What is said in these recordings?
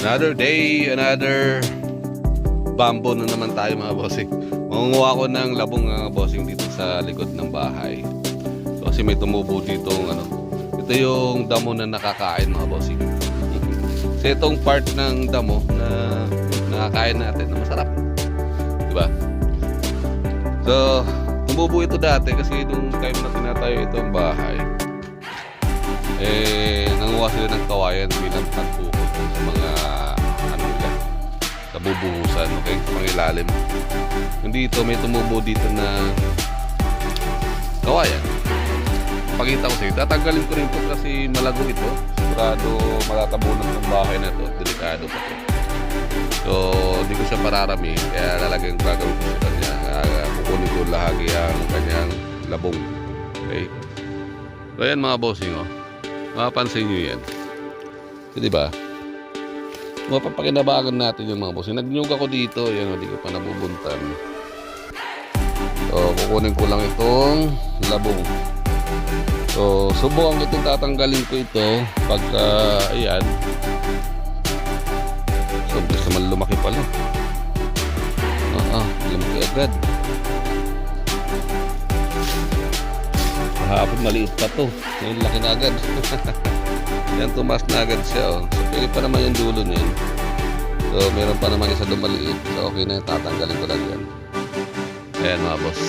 Another day, another bamboo na naman tayo mga bossing. Mangunguha ko ng labong mga bossing dito sa likod ng bahay. So, kasi may tumubo dito ito yung damo na nakakain mga bossing. Kasi itong part ng damo na nakakain natin na masarap, diba? So tumubo ito dati kasi nung time na tinatayo itong bahay, nanguha sila ng kawayan bilang pagpukot sa mga nila, nabubuhusan, okay, pangilalim. Hindi ito, may tumubo dito na kawayan. Pakita ko sa iyo, tatanggalin ko rin ito kasi malago ito, sigurado matatabunan ng bahay na ito, delikado pa ito. So hindi ko siya pararami, kaya lalagyan ko, gagawin ko sa kanya, kukunin ko lahagi ang kanyang labong, okay. So ayan mga bossing, mapapansin nyo yan. So, diba? Mapapakinabangan natin yung mga bossing. Nagnyug ako dito. Yan, hindi ko pa nabubuntan. So, kukunin ko lang itong labong. So, subukan ko itong tatanggalin ko ito. Pagka, ayan. So, gusto naman lumaki pala. Lumaki agad. Kahapon maliit pa to. Ngayon laki na agad. Yan, tumas na agad siya. So pwede pa naman yung dulo niyan. So meron pa naman isa doon maliit. So okay na yung tatanggalin ko lang yan. Ayan mga boss.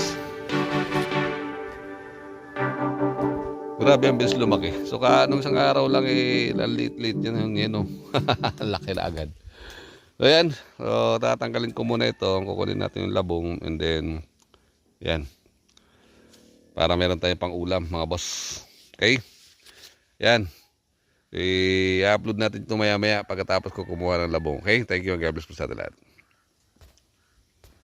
Grabe ang bilis lumaki. So nung isang araw lang lit-lit yan yung laki na agad. So yan. So tatanggalin ko muna ito. Kukunin natin yung labong. And then yan. Para meron tayong pang ulam mga boss. Okay? Yan. I-upload natin ito maya maya pagkatapos ko kumuha ng labong. Okay? Thank you and God bless po sa lahat.